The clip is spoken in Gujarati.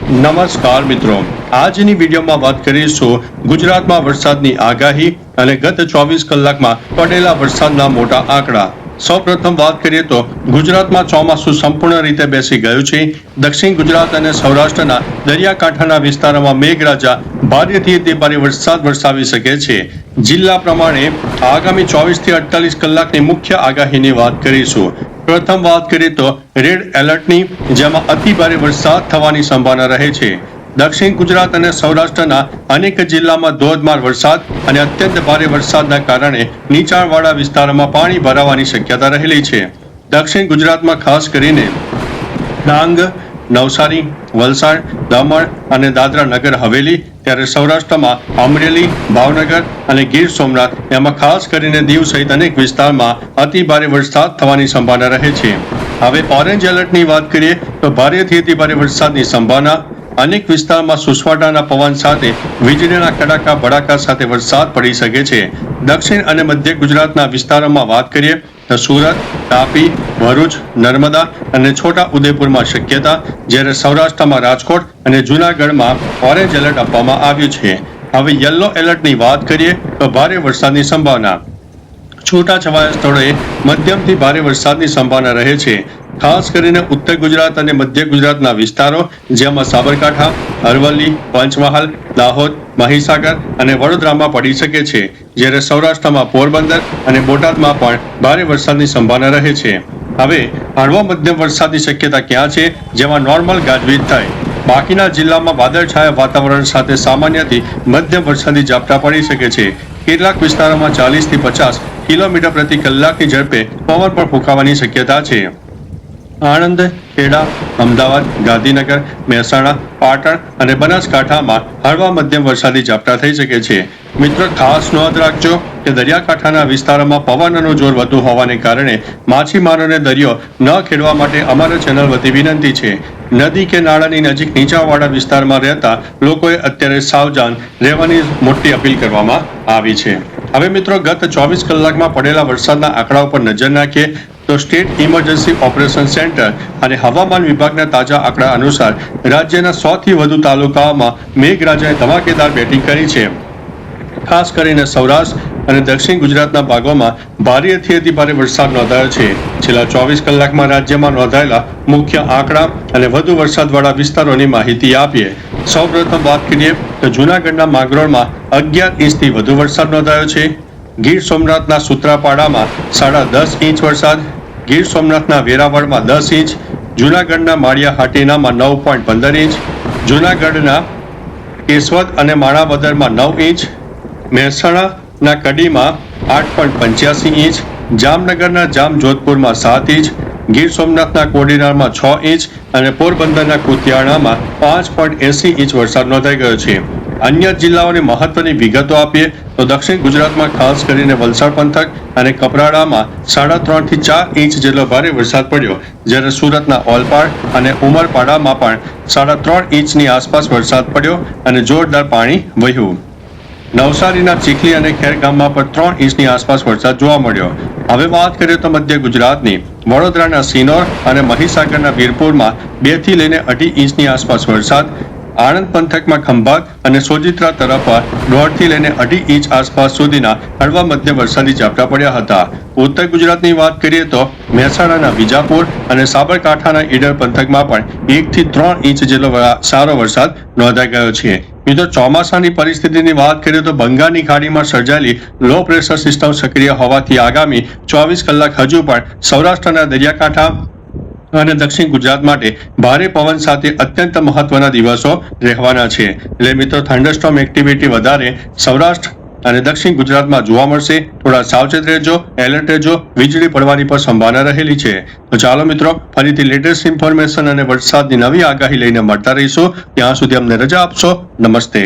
નમસ્કાર મિત્રો, આજની વિડીયોમાં વાત કરીશું ગુજરાતમાં વરસાદની આગાહી અને ગત 24 કલાકમાં પડેલા વરસાદના મોટા આંકડા। સૌપ્રથમ વાત કરીએ તો ગુજરાતમાં ચોમાસું સંપૂર્ણ રીતે બેસી ગયું છે। દક્ષિણ ગુજરાત અને સૌરાષ્ટ્રના દરિયાકાંઠાના વિસ્તારોમાં મેઘરાજા ભારેથી અતિભારે વરસાદ વરસાવી શકે છે। જિલ્લા પ્રમાણે આગામી 24 થી 48 કલાકની મુખ્ય આગાહીની વાત કરીશું। પ્રથમ વાત કરીએ તો રેડ એલર્ટની, જેમાં અતિ ભારે વરસાદ થવાની સંભાવના રહે છે। દક્ષિણ ગુજરાત અને સૌરાષ્ટ્રના અનેક જિલ્લામાં ધોધમાર વરસાદ અને અત્યંત ભારે વરસાદના કારણે નીચાણવાળા વિસ્તારોમાં પાણી ભરાવાની શક્યતા રહેલી છે। દક્ષિણ ગુજરાતમાં ખાસ કરીને ડાંગ, નવસારી, વલસાડ, દમણ અને દાદરા નગર હવેલી, ત્યારે સૌરાષ્ટ્રમાં અમરેલી, ભાવનગર અને ગીર સોમનાથ, એમાં ખાસ કરીને દીવ સહિત અનેક વિસ્તારમાં અતિ ભારે વરસાદ થવાની સંભાવના રહે છે। હવે ઓરેન્જ એલર્ટની વાત કરીએ તો ભારેથી અતિ ભારે વરસાદની સંભાવના। અનેક વિસ્તારમાં સુસવાટાના પવન સાથે વીજળીના કડાકા ભડાકા સાથે વરસાદ પડી શકે છે। દક્ષિણ અને મધ્ય ગુજરાતના વિસ્તારોમાં વાત કરીએ તો સુરત, તાપી, ભરૂચ, નર્મદા અને છોટા ઉદેપુરમાં શક્યતા, જ્યારે સૌરાષ્ટ્રમાં રાજકોટ અને જૂનાગઢમાં ઓરેન્જ એલર્ટ આપવામાં આવ્યું છે। હવે યલો એલર્ટની વાત કરીએ તો ભારે વરસાદની સંભાવના। છૂટાછવાયા સ્થળોએ મધ્યમથી ભારે વરસાદની સંભાવના રહે છે। ખાસ કરીને ઉત્તર ગુજરાત અને મધ્ય ગુજરાતના વિસ્તારો, જેમાં સાબરકાંઠા, અરવલ્લી, પંચમહાલ, દાહોદ, મહીસાગર અને વડોદરામાં પડી શકે છે, જ્યારે સૌરાષ્ટ્રમાં પોરબંદર અને બોટાદમાં પણ ભારે વરસાદની સંભાવના રહે છે। હવે હળવા મધ્યમ વરસાદની શક્યતા ક્યાં છે, જેમાં નોર્મલ ગાજવીજ થાય। બાકીના જિલ્લામાં વાદળછાયા વાતાવરણ સાથે સામાન્યથી મધ્યમ વરસાદી ઝાપટા પડી શકે છે। કેટલાક વિસ્તારોમાં 40 થી 50 કિલોમીટર પ્રતિ કલાકની ઝડપે પવન પણ ફૂંકાવાની શક્યતા છે। આણંદ, ખેડા, અમદાવાદ, ગાંધીનગર, મહેસાણા, પાટણ અને બનાસકાંઠામાં હળવા મધ્યમ વરસાદી ઝાપટા થઈ શકે છે। મિત્રો, ખાસ નોંધ રાખજો કે દરિયાકાંઠાના વિસ્તારોમાં પવનનું જોર વધુ હોવાને કારણે માછીમારોને દરિયો ન ખેડવા માટે અમારા ચેનલ વતી વિનંતી છે। નદી કે નાળાની નજીક નીચાણવાળા વિસ્તારમાં રહેતા લોકોએ અત્યારે સાવધાન રહેવાની મોટી અપીલ કરવામાં આવી છે। હવે મિત્રો, ગત 24 કલાકમાં પડેલા વરસાદના આંકડા ઉપર નજર નાખીએ તો સ્ટેટ ઇમરજન્સી ઓપરેશન સેન્ટર અને હવામાન વિભાગના તાજા આંકડા અનુસાર રાજ્યના 100 થી વધુ તાલુકાઓમાં મેઘરાજાએ ધમાકેદાર બેટિંગ કરી છે। ખાસ કરીને સૌરાષ્ટ્ર અને દક્ષિણ ગુજરાતના ભાગોમાં ભારેથી અતિ ભારે વરસાદ નોંધાયો છે। છેલ્લા 24 કલાકમાં રાજ્યમાં નોંધાયેલા મુખ્ય આંકડા અને વધુ વરસાદવાળા વિસ્તારોની માહિતી આપીએ। સૌપ્રથમ વાત કરીએ તો જૂનાગઢના માંગરોળમાં 11 ઇંચથી વધુ વરસાદ નોંધાયો છે। ગીર સોમનાથના સૂત્રાપાડામાં 10.5 ઇંચ વરસાદ, ગીર સોમનાથના વેરાવળમાં 10 ઇંચ, જૂનાગઢના માળિયા હાટીનામાં 9.15 ઇંચ, જૂનાગઢના કેશવદ અને માણાવદરમાં 9 ઇંચ, મહેસાણાના કડીમાં 8.85 ઇંચ, જામનગરના જામજોધપુરમાં 7 ઇંચ, ગીર સોમનાથના કોડીનારમાં 6 ઇંચ અને પોરબંદરના કુતિયાણામાં 5.80 ઇંચ વરસાદ નોંધાઈ ગયો છે। અન્ય જિલ્લાઓની મહત્વની વિગતો આપીએ તો દક્ષિણ ગુજરાતમાં ખાસ કરીને વલસાડ પંથક અને કપરાડામાં 3.5 થી 4 ઇંચ જેટલો ભારે વરસાદ પડ્યો, જ્યારે સુરતના ઓલપાડ અને ઉમરપાડામાં પણ 3.5 ઇંચની આસપાસ વરસાદ પડ્યો અને જોરદાર પાણી વહ્યું। નવસારીના ચીખલી અને ખેર ગામમાં પણ 3 ઇંચની આસપાસ વરસાદ જોવા મળ્યો। હવે વાત કરીએ તો મધ્ય ગુજરાતની, વડોદરાના સિનોર અને મહીસાગરના વીરપુરમાં 2 થી લઈને 2.5 ઇંચની આસપાસ વરસાદ, આણંદ પંથકમાં ખંભાત અને સોજિત્રા તરફ 1.5 થી લઈને 2.5 ઇંચ આસપાસ સુધીના હળવા મધ્યમ વરસાદી ઝાપટા પડ્યા હતા। ઉત્તર ગુજરાતની વાત કરીએ તો મહેસાણાના વિજાપુર અને સાબરકાંઠાના ઈડર પંથકમાં પણ 1 થી 3 ઇંચ જેટલો સારો વરસાદ નોંધાઈ ગયો છે। મિત્રો, ચોમાસાની પરિસ્થિતિની વાત કરીએ તો બંગાળની ખાડીમાં સર્જાયેલી લો પ્રેશર સિસ્ટમ સક્રિય હોવાથી આગામી 24 કલાક હજુ પણ સૌરાષ્ટ્રના દરિયાકાંઠા અને દક્ષિણ ગુજરાત માટે ભારે પવન સાથે અત્યંત મહત્વના દિવસો રહેવાના છે। એટલે મિત્રો, થંડરસ્ટોર્મ એક્ટિવિટી વધારે સૌરાષ્ટ્ર અને દક્ષિણ ગુજરાતમાં જોવા મળશે। થોડા સાવચેત રહેજો, એલર્ટ રહેજો, વીજળી પડવાની પણ સંભાવના રહેલી છે। તો ચાલો મિત્રો, ફરીથી લેટેસ્ટ ઇન્ફોર્મેશન અને વરસાદની નવી આગાહી લઈને મળતા રહીશું। ત્યાં સુધી અમને રજા આપશો। નમસ્તે।